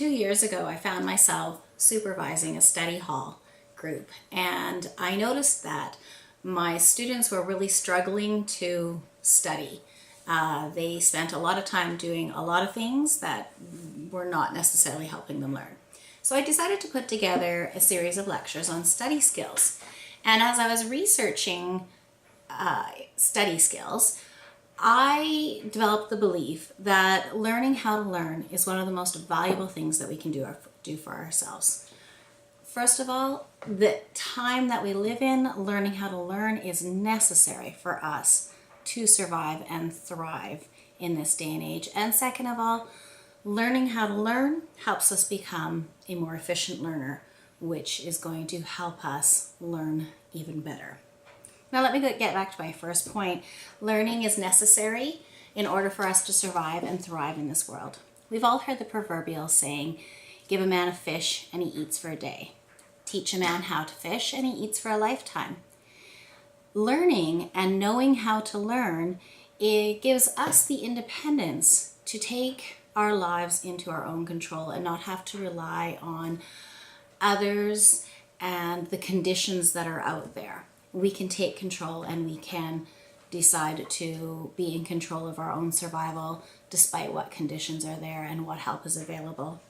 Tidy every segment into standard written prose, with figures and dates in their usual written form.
2 years ago, I found myself supervising a study hall group, and I noticed that my students were really struggling to study. They spent a lot of time doing a lot of things that were not necessarily helping them learn. So I decided to put together a series of lectures on study skills. And as I was researching study skills, I developed the belief that learning how to learn is one of the most valuable things that we can do for ourselves. First of all, the time that we live in, learning how to learn is necessary for us to survive and thrive in this day and age. And second of all, learning how to learn helps us become a more efficient learner, which is going to help us learn even better. Now let me get back to my first point. Learning is necessary in order for us to survive and thrive in this world. We've all heard the proverbial saying, give a man a fish and he eats for a day. Teach a man how to fish and he eats for a lifetime. Learning and knowing how to learn, it gives us the independence to take our lives into our own control and not have to rely on others and the conditions that are out there. We can take control and we can decide to be in control of our own survival despite what conditions are there and what help is available.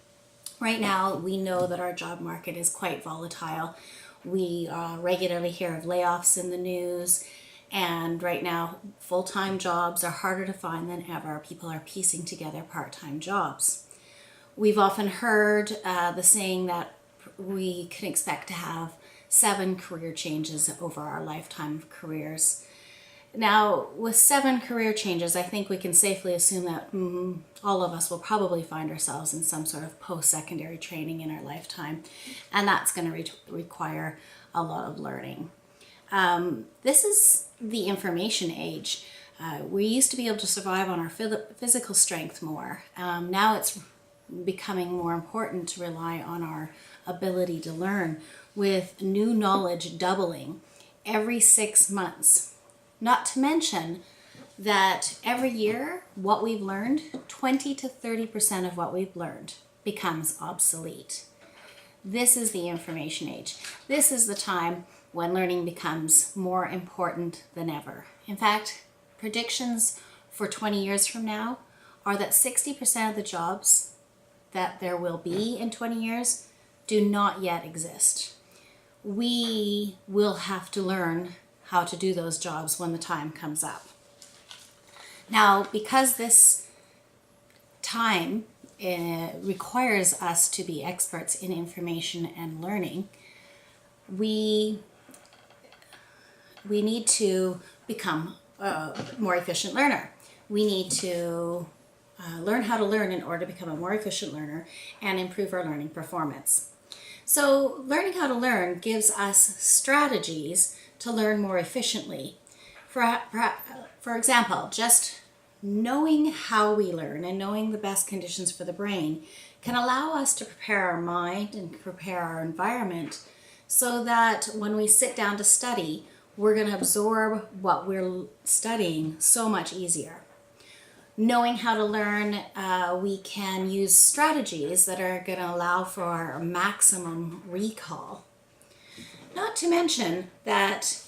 Right now, we know that our job market is quite volatile. We regularly hear of layoffs in the news, and right now, full-time jobs are harder to find than ever. People are piecing together part-time jobs. We've often heard the saying that we can expect to have 7 career changes over our lifetime of careers. Now, with 7 career changes, I think we can safely assume that all of us will probably find ourselves in some sort of post-secondary training in our lifetime, and that's going to require a lot of learning. This is the information age. We used to be able to survive on our physical strength more. Now it's becoming more important to rely on our ability to learn, with new knowledge doubling every 6 months. Not to mention that every year, what we've learned, 20 to 30% of what we've learned becomes obsolete. This is the information age. This is the time when learning becomes more important than ever. In fact, predictions for 20 years from now are that 60% of the jobs that there will be in 20 years do not yet exist. We will have to learn how to do those jobs when the time comes up. Now, because this time requires us to be experts in information and learning, we need to become a more efficient learner. We need to learn how to learn in order to become a more efficient learner and improve our learning performance. So learning how to learn gives us strategies to learn more efficiently. For example, just knowing how we learn and knowing the best conditions for the brain can allow us to prepare our mind and prepare our environment so that when we sit down to study, we're going to absorb what we're studying so much easier. Knowing how to learn, we can use strategies that are going to allow for our maximum recall. Not to mention that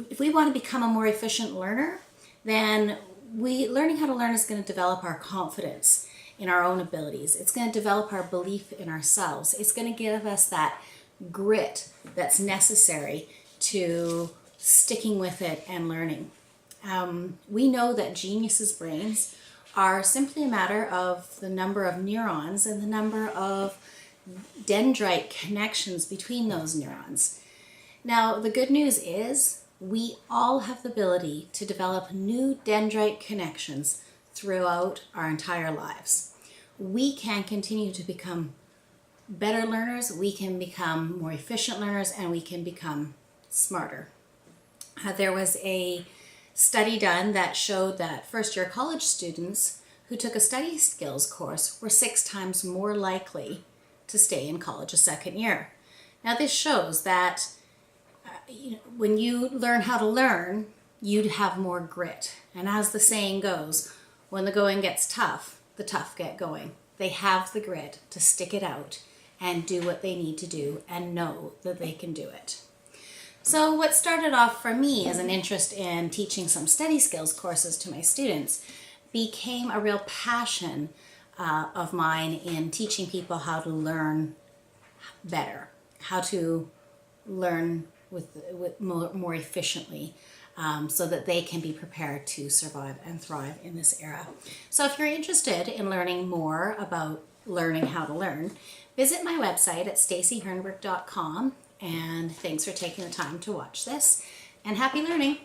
if we want to become a more efficient learner, then learning how to learn is going to develop our confidence in our own abilities. It's going to develop our belief in ourselves. It's going to give us that grit that's necessary to sticking with it and learning. We know that geniuses' brains are simply a matter of the number of neurons and the number of dendrite connections between those neurons. Now, the good news is we all have the ability to develop new dendrite connections throughout our entire lives. We can continue to become better learners, we can become more efficient learners, and we can become smarter. There was a study done that showed that first-year college students who took a study skills course were 6 times more likely to stay in college a second year. Now this shows that when you learn how to learn, you'd have more grit. And as the saying goes, when the going gets tough, the tough get going. they have the grit to stick it out and do what they need to do and know that they can do it. So what started off for me as an interest in teaching some study skills courses to my students became a real passion of mine in teaching people how to learn better, how to learn with more efficiently, so that they can be prepared to survive and thrive in this era. So if you're interested in learning more about learning how to learn, visit my website at stacyhernberg.com, and thanks for taking the time to watch this, and happy learning.